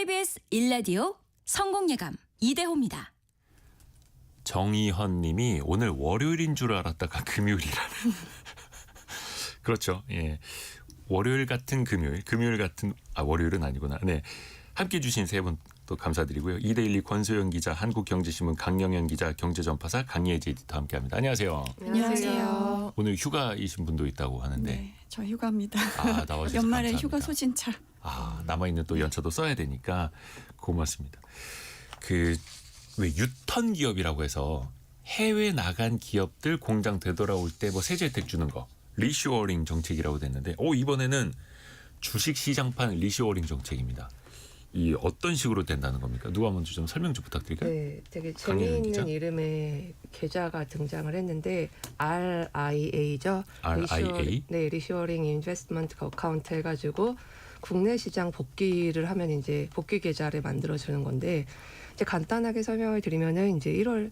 KBS 1라디오 성공예감 이대호입니다. 정희헌 님이 오늘 월요일인 줄 알았다가 금요일이라는. 그렇죠. 예. 월요일 같은 금요일 같은, 월요일은 아니구나. 네. 함께 해주신 세 분 또 감사드리고요. 2대12 권소영 기자, 한국경제신문 강영현 기자, 경제전파사 강예지 에디터 함께합니다. 안녕하세요. 안녕하세요. 오늘 휴가이신 분도 있다고 하는데. 네, 저 휴가입니다. 나와주셔서 연말에 감사합니다. 휴가 소진차. 남아있는 또 연차도 써야 되니까 고맙습니다. 왜 유턴 기업이라고 해서 해외 나간 기업들 공장 되돌아올 때 뭐 세제 혜택 주는 거 리쇼어링 정책이라고 됐는데 이번에는 주식시장판 리쇼어링 정책입니다. 이 어떤 식으로 된다는 겁니까? 누가 먼저 좀 설명 좀 부탁드릴까요? 네, 되게 강예은 기자? 재미있는 이름의 계좌가 등장을 했는데 RIA죠. RIA? 네, 리쇼어링 인베스트먼트 어카운트 해가지고 국내 시장 복귀를 하면 이제 복귀 계좌를 만들어주는 건데 이제 간단하게 설명을 드리면은 이제 12월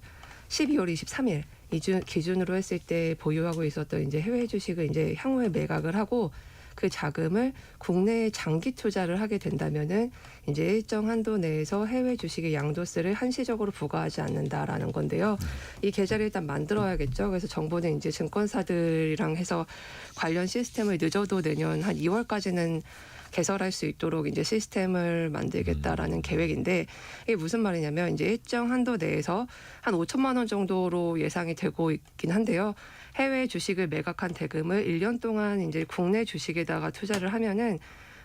23일 기준으로 했을 때 보유하고 있었던 이제 해외 주식을 이제 향후에 매각을 하고 그 자금을 국내에 장기 투자를 하게 된다면은 이제 일정 한도 내에서 해외 주식의 양도세를 한시적으로 부과하지 않는다라는 건데요. 이 계좌를 일단 만들어야겠죠. 그래서 정부는 이제 증권사들이랑 해서 관련 시스템을 늦어도 내년 한 2월까지는 개설할 수 있도록 이제 시스템을 만들겠다라는 계획인데 이게 무슨 말이냐면 이제 일정 한도 내에서 한 5천만 원 정도로 예상이 되고 있긴 한데요. 해외 주식을 매각한 대금을 1년 동안 이제 국내 주식에다가 투자를 하면은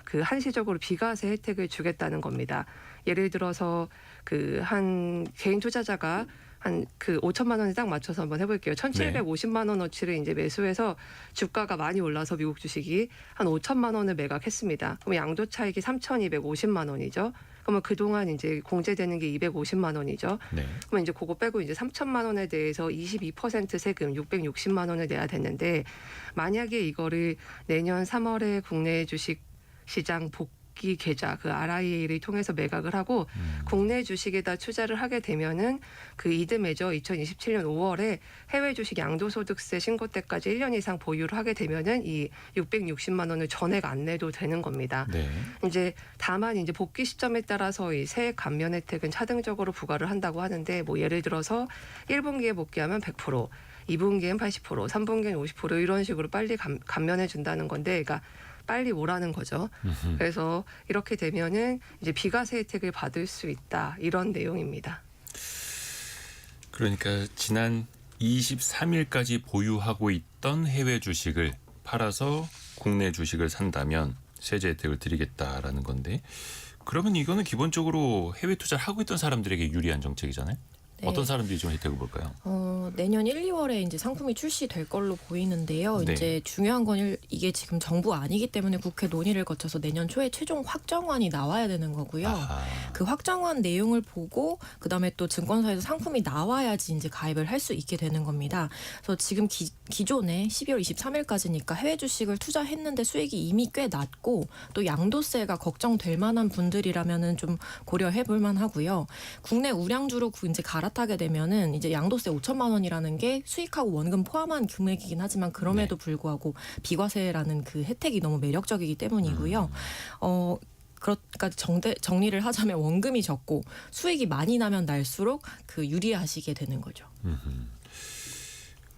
그 한시적으로 비과세 혜택을 주겠다는 겁니다. 예를 들어서 한 개인 투자자가 한 5천만 원에 딱 맞춰서 한번 해볼게요. 1,750만 원어치를 이제 매수해서 주가가 많이 올라서 미국 주식이 한 5천만 원을 매각했습니다. 그럼 양도 차익이 3,250만 원이죠. 그러면 그동안 이제 공제되는 게 250만 원이죠. 네. 그러면 이제 그거 빼고 이제 3천만 원에 대해서 22% 세금 660만 원을 내야 되는데 만약에 이거를 내년 3월에 국내 주식 시장 복귀 계좌 RIA를 통해서 매각을 하고 국내 주식에다 투자를 하게 되면은 이듬해죠. 2027년 5월에 해외 주식 양도소득세 신고 때까지 1년 이상 보유를 하게 되면은 이 660만 원을 전액 안 내도 되는 겁니다. 네. 이제 다만 이제 복귀 시점에 따라서 이 세액 감면 혜택은 차등적으로 부과를 한다고 하는데 뭐 예를 들어서 1분기에 복귀하면 100%, 2분기엔 80%, 3분기엔 50% 이런 식으로 빨리 감면해 준다는 건데, 그러니까 빨리 오라는 거죠. 그래서 이렇게 되면은 이제 비과세 혜택을 받을 수 있다 이런 내용입니다. 그러니까 지난 23일까지 보유하고 있던 해외 주식을 팔아서 국내 주식을 산다면 세제 혜택을 드리겠다라는 건데, 그러면 이거는 기본적으로 해외 투자를 하고 있던 사람들에게 유리한 정책이잖아요. 네. 어떤 사람들이 좀 혜택을 볼까요? 내년 1, 2월에 이제 상품이 출시될 걸로 보이는데요. 네. 이제 중요한 건 이게 지금 정부 아니기 때문에 국회 논의를 거쳐서 내년 초에 최종 확정안이 나와야 되는 거고요. 그 확정안 내용을 보고 그다음에 또 증권사에서 상품이 나와야지 이제 가입을 할 수 있게 되는 겁니다. 그래서 지금 기존에 12월 23일까지니까 해외 주식을 투자했는데 수익이 이미 꽤 낮고 또 양도세가 걱정될 만한 분들이라면은 좀 고려해 볼 만하고요. 국내 우량주로 이제 갈아타게 되면은 이제 양도세 5천만 원이라는 게 수익하고 원금 포함한 금액이긴 하지만 그럼에도 불구하고 비과세라는 그 혜택이 너무 매력적이기 때문이고요. 그러니까 정리를 하자면 원금이 적고 수익이 많이 나면 날수록 유리하시게 되는 거죠.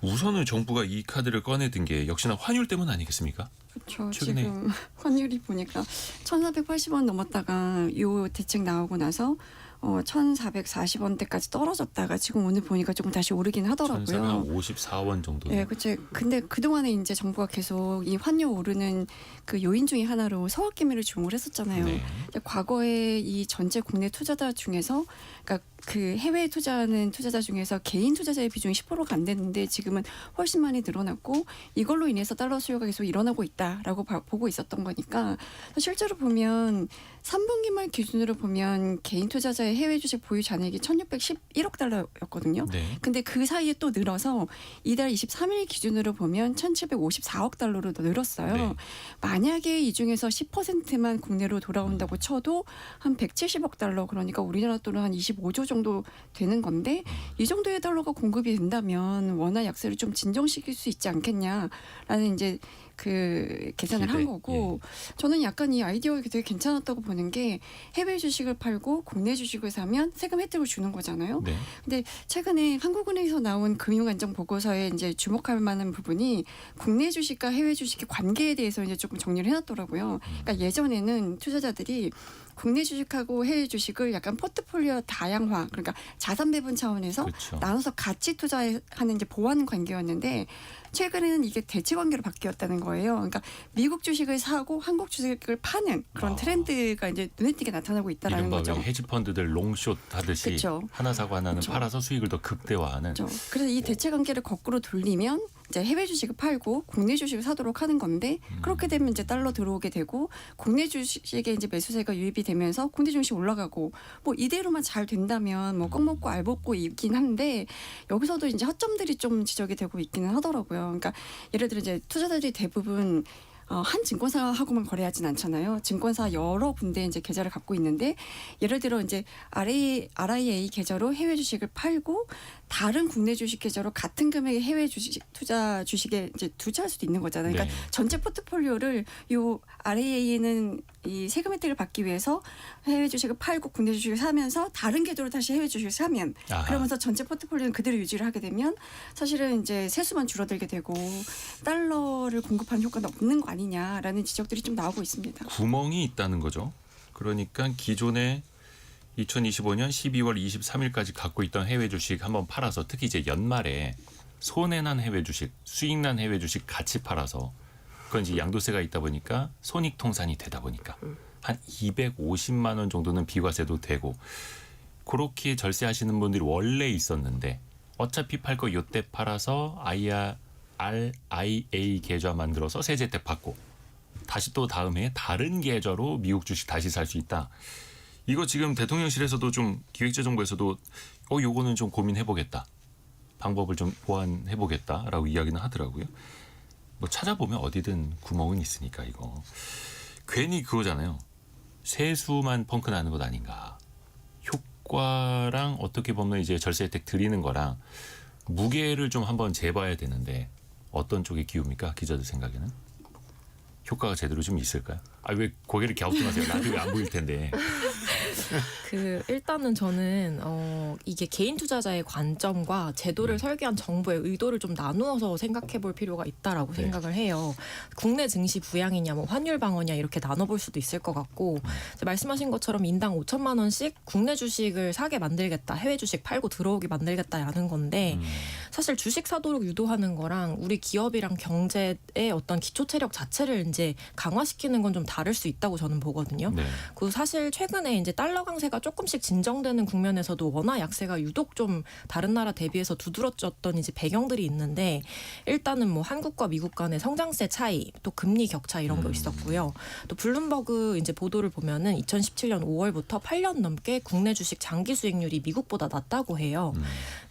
우선은 정부가 이 카드를 꺼내든 게 역시나 환율 때문 아니겠습니까? 그렇죠. 최근에. 지금 환율이 보니까 1,480원 넘었다가 요 대책 나오고 나서 1,440원대까지 떨어졌다가 지금 오늘 보니까 조금 다시 오르긴 하더라고요. 1,454원 정도. 네, 그렇죠. 근데 그동안에 이제 정부가 계속 이 환율 오르는 그 요인 중에 하나로 서학기밀을 주목을 했었잖아요. 네. 근데 과거에 이 전체 국내 투자자 중에서 그러니까 해외에 투자하는 투자자 중에서 개인 투자자의 비중이 10%가 안 됐는데 지금은 훨씬 많이 늘어났고 이걸로 인해서 달러 수요가 계속 일어나고 있다라고 보고 있었던 거니까 실제로 보면 3분기 말 기준으로 보면 개인 투자자의 해외 주식 보유 잔액이 1,611억 달러였거든요. 네. 근데 그 사이에 또 늘어서 이달 23일 기준으로 보면 1,754억 달러로 더 늘었어요. 네. 만약에 이 중에서 10%만 국내로 돌아온다고 쳐도 한 170억 달러, 그러니까 우리나라 돈으로 한 25조 정도 되는 건데 이 정도의 달러가 공급이 된다면 원화 약세를 좀 진정시킬 수 있지 않겠냐라는 이제 그 계산을 기대. 한 거고 저는 약간 이 아이디어가 되게 괜찮았다고 보는 게 해외 주식을 팔고 국내 주식을 사면 세금 혜택을 주는 거잖아요. 네. 근데 최근에 한국은행에서 나온 금융안정 보고서에 이제 주목할 만한 부분이 국내 주식과 해외 주식의 관계에 대해서 이제 조금 정리를 해놨더라고요. 그러니까 예전에는 투자자들이 국내 주식하고 해외 주식을 약간 포트폴리오 다양화, 그러니까 자산 배분 차원에서 그렇죠. 나눠서 같이 투자하는 이제 보완 관계였는데 최근에는 이게 대치 관계로 바뀌었다는 거예요. 그러니까 미국 주식을 사고 한국 주식을 파는 그런 트렌드가 이제 눈에 띄게 나타나고 있다라는 이른바 거죠. 왜 헤지펀드들 롱숏 하듯이 그쵸. 하나 사고 하나는 그쵸. 팔아서 수익을 더 극대화하는. 그렇죠. 그래서 이 대체 관계를 거꾸로 돌리면 이제 해외 주식을 팔고 국내 주식을 사도록 하는 건데 그렇게 되면 이제 달러 들어오게 되고 국내 주식에 이제 매수세가 유입이 되면서 국내 주식 올라가고 뭐 이대로만 잘 된다면 뭐 껌 먹고 알 먹고 있긴 한데 여기서도 이제 허점들이 좀 지적이 되고 있기는 하더라고요. 그러니까 예를 들어 이제 투자자들이 대부분 한 증권사하고만 거래하진 않잖아요. 증권사 여러 군데 이제 계좌를 갖고 있는데 예를 들어 이제 RIA 계좌로 해외 주식을 팔고 다른 국내 주식 계좌로 같은 금액의 해외 주식 투자 주식에 이제 투자할 수도 있는 거잖아요. 그러니까 네. 전체 포트폴리오를 요 RIA는 이 세금 혜택을 받기 위해서 해외 주식을 팔고 국내 주식을 사면서 다른 계좌로 다시 해외 주식을 사면 아하. 그러면서 전체 포트폴리오는 그대로 유지를 하게 되면 사실은 이제 세수만 줄어들게 되고 달러를 공급하는 효과는 없는 거 아니냐라는 지적들이 좀 나오고 있습니다. 구멍이 있다는 거죠. 그러니까 기존에 2025년 12월 23일까지 갖고 있던 해외 주식 한번 팔아서 특히 이제 연말에 손해난 해외 주식, 수익난 해외 주식 같이 팔아서 그건 이제 양도세가 있다 보니까 손익통산이 되다 보니까 한 250만 원 정도는 비과세도 되고 그렇게 절세하시는 분들이 원래 있었는데 어차피 팔 거 요때 팔아서 RIA 계좌 만들어서 세제 혜택 받고 다시 또 다음 해에 다른 계좌로 미국 주식 다시 살 수 있다. 이거 지금 대통령실에서도 좀 기획재정부에서도 요거는 좀 고민해보겠다. 방법을 좀 보완해보겠다라고 이야기는 하더라고요. 뭐 찾아보면 어디든 구멍은 있으니까 이거. 괜히 그거잖아요. 세수만 펑크 나는 것 아닌가. 효과랑 어떻게 보면 이제 절세 혜택 드리는 거랑 무게를 좀 한번 재봐야 되는데 어떤 쪽에 기웁니까? 기자들 생각에는? 효과가 제대로 좀 있을까요? 왜 고개를 갸우뚱하세요? 라디오에 안 보일 텐데. 일단은 저는 이게 개인 투자자의 관점과 제도를 설계한 정부의 의도를 좀 나누어서 생각해 볼 필요가 있다라고 네. 생각을 해요. 국내 증시 부양이냐 뭐 환율 방어냐 이렇게 나눠볼 수도 있을 것 같고 이제 말씀하신 것처럼 인당 5천만 원씩 국내 주식을 사게 만들겠다. 해외 주식 팔고 들어오게 만들겠다라는 건데 사실 주식 사도록 유도하는 거랑 우리 기업이랑 경제의 어떤 기초 체력 자체를 이제 강화시키는 건 좀 다를 수 있다고 저는 보거든요. 네. 그 사실 최근에 이제 달러 강세가 조금씩 진정되는 국면에서도 원화 약세가 유독 좀 다른 나라 대비해서 두드러졌던 이제 배경들이 있는데 일단은 뭐 한국과 미국 간의 성장세 차이, 또 금리 격차 이런 거 있었고요. 또 블룸버그 이제 보도를 보면은 2017년 5월부터 8년 넘게 국내 주식 장기 수익률이 미국보다 낮다고 해요.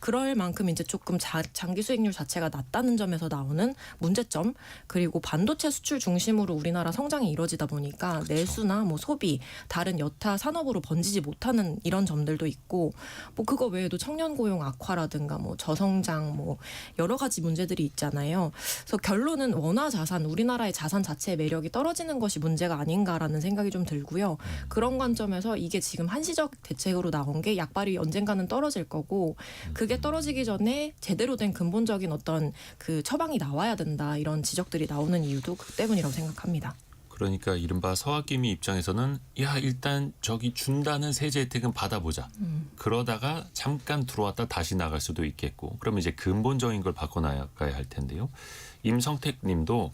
그럴 만큼 이제 조금 장기 수익률 자체가 낮다는 점에서 나오는 문제점, 그리고 반도체 수출 중심으로 우리나라 성장이 이루어지다 보니까 내수나 뭐 소비, 다른 여타 산업으로 번지지 못하는 이런 점들도 있고, 뭐 그거 외에도 청년 고용 악화라든가 뭐 저성장 뭐 여러 가지 문제들이 있잖아요. 그래서 결론은 원화 자산, 우리나라의 자산 자체의 매력이 떨어지는 것이 문제가 아닌가라는 생각이 좀 들고요. 그런 관점에서 이게 지금 한시적 대책으로 나온 게 약발이 언젠가는 떨어질 거고, 그게 떨어지기 전에 제대로 된 근본적인 어떤 그 처방이 나와야 된다, 이런 지적들이 나오는 이유도 그 때문이라고 생각합니다. 그러니까 이른바 서학개미 입장에서는 일단 저기 준다는 세제 혜택은 받아보자. 그러다가 잠깐 들어왔다 다시 나갈 수도 있겠고, 그러면 이제 근본적인 걸 바꿔나가야 할 텐데요. 임성택 님도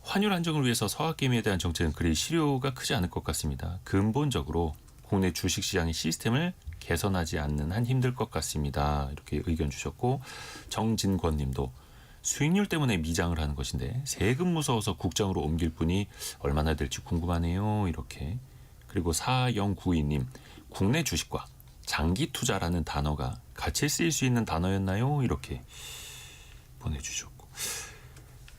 환율 안정을 위해서 서학개미에 대한 정책은 그리 실효가 크지 않을 것 같습니다. 근본적으로 국내 주식시장의 시스템을 개선하지 않는 한 힘들 것 같습니다. 이렇게 의견 주셨고, 정진권 님도 수익률 때문에 미장을 하는 것인데 세금 무서워서 국장으로 옮길 분이 얼마나 될지 궁금하네요. 이렇게. 그리고 4092님, 국내 주식과 장기 투자라는 단어가 같이 쓰일 수 있는 단어였나요? 이렇게 보내주셨고.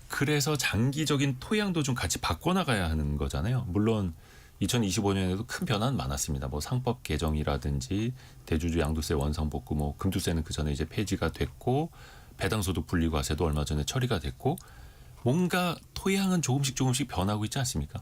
그래서 장기적인 토양도 좀 같이 바꿔나가야 하는 거잖아요. 물론 2025년에도 큰 변화는 많았습니다. 뭐 상법 개정이라든지 대주주 양도세 원상복구, 뭐 금투세는 그 전에 이제 폐지가 됐고, 배당소득 분리과세도 얼마 전에 처리가 됐고, 뭔가 토양은 조금씩 변하고 있지 않습니까?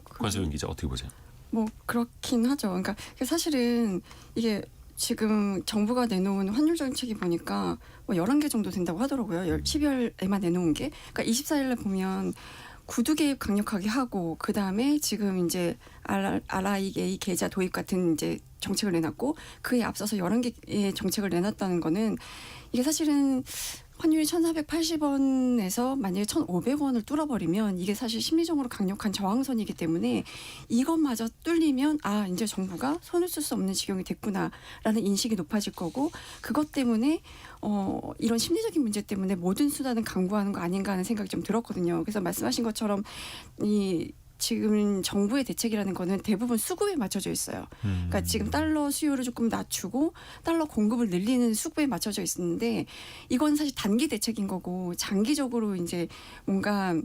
권소영 기자 어떻게 보세요? 뭐 그렇긴 하죠. 그러니까 사실은 이게 지금 정부가 내놓은 환율 정책이 보니까 뭐 11개 정도 된다고 하더라고요. 12월에만 내놓은 게. 그러니까 24일에 보면 구두 개입 강력하게 하고 그다음에 지금 이제 RIA 계좌 도입 같은 이제 정책을 내놨고 그에 앞서서 11개의 정책을 내놨다는 거는 이게 사실은 환율이 1,480원에서 만약에 1,500원을 뚫어버리면 이게 사실 심리적으로 강력한 저항선이기 때문에 이것마저 뚫리면 아 이제 정부가 손을 쓸 수 없는 지경이 됐구나라는 인식이 높아질 거고 그것 때문에 이런 심리적인 문제 때문에 모든 수단은 강구하는 거 아닌가 하는 생각이 좀 들었거든요. 그래서 말씀하신 것처럼 지금 정부의 대책이라는 거는 대부분 수급에 맞춰져 있어요. 그러니까 지금 달러 수요를 조금 낮추고 달러 공급을 늘리는 수급에 맞춰져 있는데 이건 사실 단기 대책인 거고 장기적으로 이제 뭔가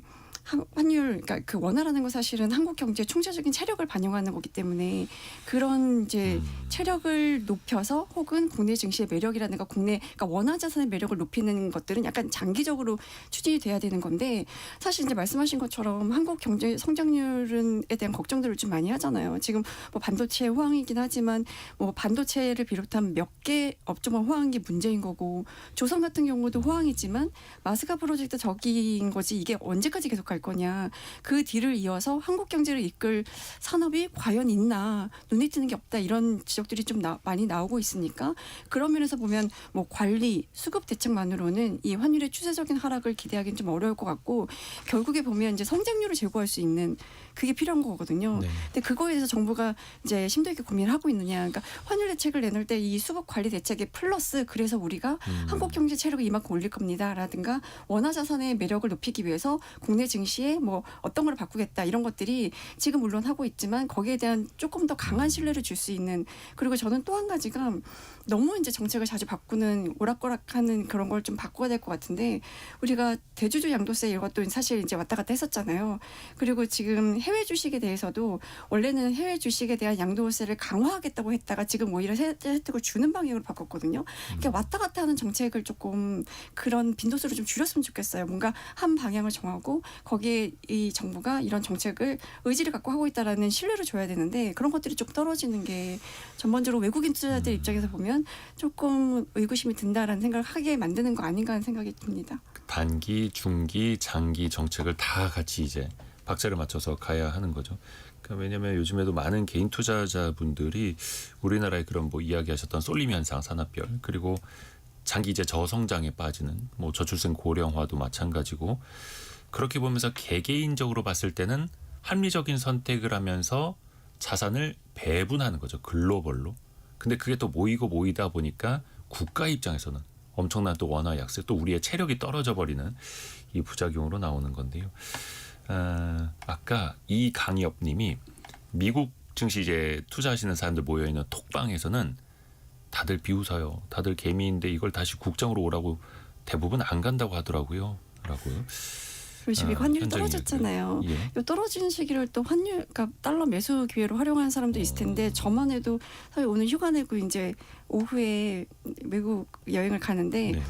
환율, 그러니까 그 원화라는 건 사실은 한국 경제의 총체적인 체력을 반영하는 거기 때문에 그런 이제 체력을 높여서 혹은 국내 증시의 매력이라든가 그러니까 원화 자산의 매력을 높이는 것들은 약간 장기적으로 추진이 돼야 되는 건데 사실 이제 말씀하신 것처럼 한국 경제 성장률에 대한 걱정들을 좀 많이 하잖아요. 지금 뭐 반도체 호황이긴 하지만 뭐 반도체를 비롯한 몇 개 업종만 호황인 게 문제인 거고 조선 같은 경우도 호황이지만 마스가 프로젝트 적인 거지 이게 언제까지 계속 갈 거냐. 그 뒤를 이어서 한국 경제를 이끌 산업이 과연 있나 눈에 띄는 게 없다 이런 지적들이 좀 많이 나오고 있으니까 그런 면에서 보면 뭐 관리 수급 대책만으로는 이 환율의 추세적인 하락을 기대하기는 좀 어려울 것 같고 결국에 보면 이제 성장률을 제고할 수 있는 그게 필요한 거거든요. 네. 근데 그거에 대해서 정부가 이제 심도 있게 고민을 하고 있느냐. 그러니까 환율 대책을 내놓을 때 이 수급 관리 대책에 플러스 그래서 우리가 한국 경제 체력을 이만큼 올릴 겁니다라든가 원화 자산의 매력을 높이기 위해서 국내 증시에 뭐 어떤 걸 바꾸겠다 이런 것들이 지금 물론 하고 있지만 거기에 대한 조금 더 강한 신뢰를 줄 수 있는 그리고 저는 또 한 가지가 너무 이제 정책을 자주 바꾸는 오락가락하는 그런 걸 좀 바꿔야 될 것 같은데 우리가 대주주 양도세 이것도 사실 이제 왔다 갔다 했었잖아요. 그리고 지금 해외 주식에 대해서도 원래는 해외 주식에 대한 양도세를 강화하겠다고 했다가 지금 오히려 혜택을 주는 방향으로 바꿨거든요. 그러니까 왔다 갔다 하는 정책을 조금 그런 빈도수를 좀 줄였으면 좋겠어요. 뭔가 한 방향을 정하고 거기에 이 정부가 이런 정책을 의지를 갖고 하고 있다라는 신뢰를 줘야 되는데 그런 것들이 좀 떨어지는 게 전반적으로 외국인 투자자들 입장에서 보면 조금 의구심이 든다라는 생각을 하게 만드는 거 아닌가 하는 생각이 듭니다. 단기, 중기, 장기 정책을 다 같이 이제 박자를 맞춰서 가야 하는 거죠. 그러니까 왜냐하면 요즘에도 많은 개인 투자자분들이 우리나라의 그런 뭐 이야기하셨던 쏠림 현상, 산업별 그리고 장기 이제 저성장에 빠지는 뭐 저출생 고령화도 마찬가지고 그렇게 보면서 개개인적으로 봤을 때는 합리적인 선택을 하면서 자산을 배분하는 거죠. 글로벌로. 근데 그게 또 모이다 보니까 국가 입장에서는 엄청난 또 원화 약세 또 우리의 체력이 떨어져 버리는 이 부작용으로 나오는 건데요. 아까 이강엽님이 미국 증시 이제 투자하시는 사람들 모여있는 톡방에서는 다들 비웃어요. 다들 개미인데 이걸 다시 국장으로 오라고 대부분 안 간다고 하더라고요. 라고요. 그리고 지금 환율이 현장이고요. 떨어졌잖아요. 예. 이 떨어지는 시기를 또 환율, 그러니까 달러 매수 기회로 활용하는 사람도 있을 텐데 저만 해도 사실 오늘 휴가 내고 이제 오후에 외국 여행을 가는데 네.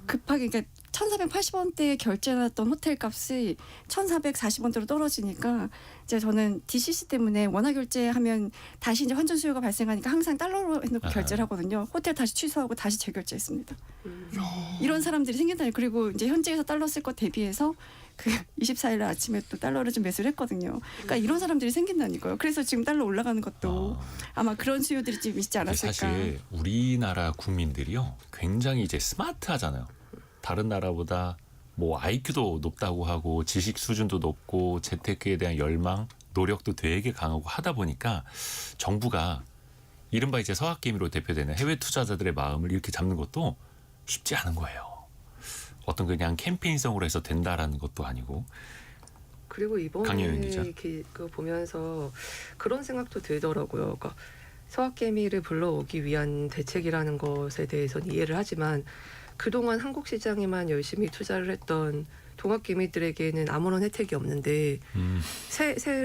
급하게 그러니까 1,480원대에 결제해놨던 호텔 값이 1,440원대로 떨어지니까 이제 저는 DCC 때문에 원화 결제하면 다시 이제 환전 수요가 발생하니까 항상 달러로 해놓고 결제를 하거든요. 호텔 다시 취소하고 다시 재결제했습니다. 이런 사람들이 생긴다니 그리고 이제 현지에서 달러 쓸 것 대비해서 그 24일 아침에 또 달러를 좀 매수를 했거든요. 그러니까 이런 사람들이 생긴다니까요. 그래서 지금 달러 올라가는 것도 아마 그런 수요들이 좀 있지 않았을까. 사실 우리나라 국민들이요 굉장히 이제 스마트하잖아요. 다른 나라보다 뭐 IQ도 높다고 하고 지식 수준도 높고 재테크에 대한 열망, 노력도 되게 강하고 하다 보니까 정부가 이른바 이제 서학개미로 대표되는 해외 투자자들의 마음을 이렇게 잡는 것도 쉽지 않은 거예요. 어떤 그냥 캠페인성으로 해서 된다라는 것도 아니고. 그리고 강예윤 이번에 기자. 이렇게 그 보면서 그런 생각도 들더라고요. 그러니까 서학개미를 불러오기 위한 대책이라는 것에 대해서는 이해를 하지만 그동안 한국 시장에만 열심히 투자를 했던 동학개미들에게는 아무런 혜택이 없는데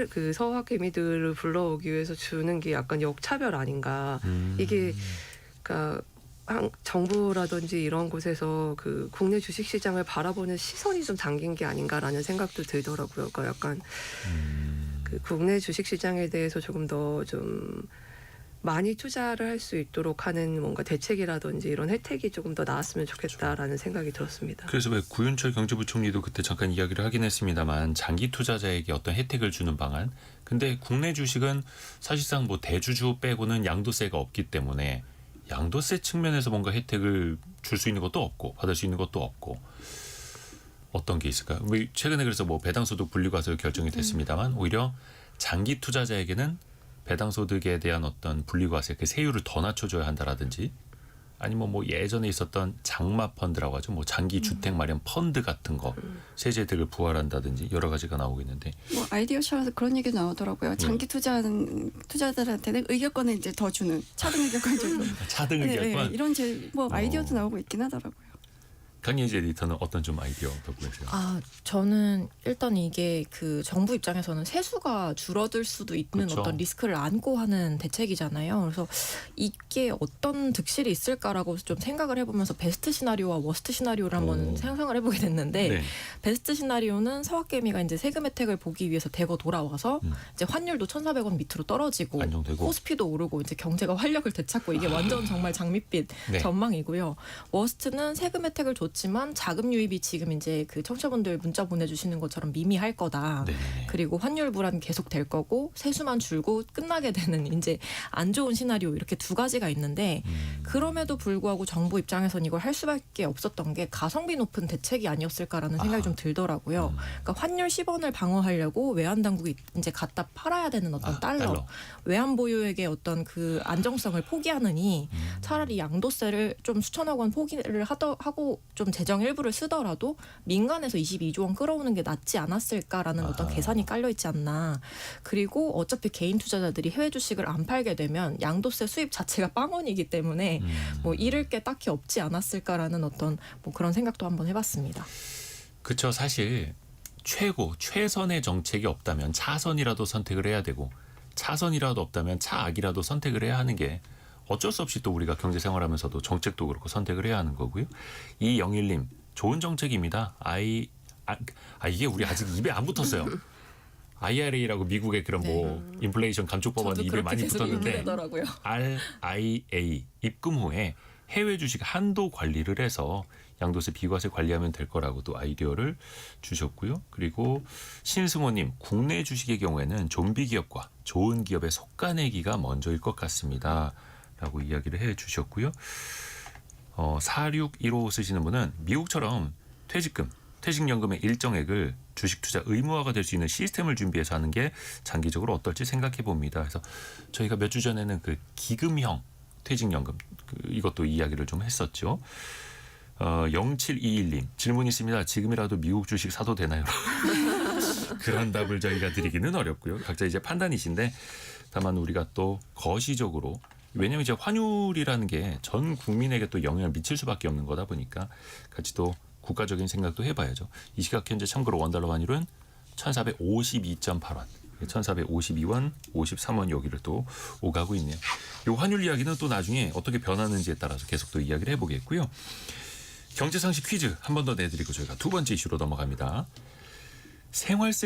그 서학개미들을 불러오기 위해서 주는 게 약간 역차별 아닌가. 이게 그러니까 정부라든지 이런 곳에서 그 국내 주식 시장을 바라보는 시선이 좀 잠긴 게 아닌가라는 생각도 들더라고요. 그러니까 약간 그 국내 주식 시장에 대해서 조금 더 좀 많이 투자를 할 수 있도록 하는 뭔가 대책이라든지 이런 혜택이 조금 더 나왔으면 좋겠다라는 생각이 들었습니다. 그래서 왜 구윤철 경제부총리도 그때 잠깐 이야기를 하긴 했습니다만 장기 투자자에게 어떤 혜택을 주는 방안. 근데 국내 주식은 사실상 뭐 대주주 빼고는 양도세가 없기 때문에 양도세 측면에서 뭔가 혜택을 줄 수 있는 것도 없고 받을 수 있는 것도 없고 어떤 게 있을까요? 최근에 그래서 뭐 배당소득 분리과세 결정이 됐습니다만 오히려 장기 투자자에게는 배당소득에 대한 어떤 분리과세 그 세율을 더 낮춰줘야 한다라든지 아니면 뭐 예전에 있었던 장마 펀드라고 하죠. 뭐 장기 주택 마련 펀드 같은 거 세제 혜택을 부활한다든지 여러 가지가 나오고 있는데 뭐 아이디어처럼 그런 얘기 나오더라고요. 장기 투자하는 투자자들한테는 의결권을 이제 더 주는 차등 의결권 정도. 차등 네, 의결권. 네, 이런 뭐 아이디어도 나오고 있긴 하더라고요. 강예지 에디터는 어떤 좀 아이디어 갖고 계세요? 저는 일단 이게 그 정부 입장에서는 세수가 줄어들 수도 있는 그렇죠. 어떤 리스크를 안고 하는 대책이잖아요. 그래서 이게 어떤 득실이 있을까라고 좀 생각을 해보면서 베스트 시나리오와 워스트 시나리오를 한번 상상을 해보게 됐는데 네. 베스트 시나리오는 서학개미가 이제 세금 혜택을 보기 위해서 대거 돌아와서 이제 환율도 1,400원 밑으로 떨어지고 안정되고. 코스피도 오르고 이제 경제가 활력을 되찾고 이게 완전 정말 장밋빛 네. 전망이고요. 워스트는 세금 혜택을 줬지만 자금 유입이 지금 이제 그 청취자분들 문자 보내주시는 것처럼 미미할 거다. 네. 그리고 환율 불안 계속 될 거고 세수만 줄고 끝나게 되는 이제 안 좋은 시나리오 이렇게 두 가지가 있는데 그럼에도 불구하고 정부 입장에선 이걸 할 수밖에 없었던 게 가성비 높은 대책이 아니었을까라는 생각이 좀 들더라고요. 그러니까 환율 10원을 방어하려고 외환 당국이 이제 갖다 팔아야 되는 어떤 달러. 외환 보유액의 어떤 그 안정성을 포기하느니 차라리 양도세를 좀 수천억 원 포기를 하고 좀 재정 일부를 쓰더라도 민간에서 22조 원 끌어오는 게 낫지 않았을까라는 어떤 계산이 깔려 있지 않나. 그리고 어차피 개인 투자자들이 해외 주식을 안 팔게 되면 양도세 수입 자체가 빵원이기 때문에 뭐 잃을 게 딱히 없지 않았을까라는 어떤 뭐 그런 생각도 한번 해봤습니다. 그렇죠. 사실 최선의 정책이 없다면 차선이라도 선택을 해야 되고 차선이라도 없다면 차악이라도 선택을 해야 하는 게 어쩔 수 없이 또 우리가 경제 생활하면서도 정책도 그렇고 선택을 해야 하는 거고요. 이영일님 좋은 정책입니다. 이게 우리 아직 입에 안 붙었어요. IRA라고 미국의 그런 뭐 인플레이션 감축 법안이 입에 많이 붙었는데 RIA 입금 후에 해외 주식 한도 관리를 해서 양도세 비과세 관리하면 될 거라고 또 아이디어를 주셨고요. 그리고 신승호님 국내 주식의 경우에는 좀비 기업과 좋은 기업의 속가내기가 먼저일 것 같습니다. 라고 이야기를 해주셨고요. 4615 쓰시는 분은 미국처럼 퇴직연금의 일정액을 주식 투자 의무화가 될 수 있는 시스템을 준비해서 하는 게 장기적으로 어떨지 생각해 봅니다. 그래서 저희가 몇 주 전에는 그 기금형 퇴직연금 이것도 이야기를 좀 했었죠. 0721님 질문 있습니다. 지금이라도 미국 주식 사도 되나요? 그런 답을 저희가 드리기는 어렵고요. 각자 이제 판단이신데 다만 우리가 또 거시적으로 왜냐하면 이제 환율이라는 게 전 국민에게 또 영향을 미칠 수밖에 없는 거다 보니까 같이 또 국가적인 생각도 해봐야죠. 이 시각 현재 참고로 원달러 환율은 1,452.8원, 1,452원, 53원 여기를 또 오가고 있네요. 이 환율 이야기는 또 나중에 어떻게 변하는지에 따라서 계속 또 이야기를 해보겠고요. 경제상식 퀴즈 한 번 더 내드리고 저희가 두 번째 이슈로 넘어갑니다. 생활세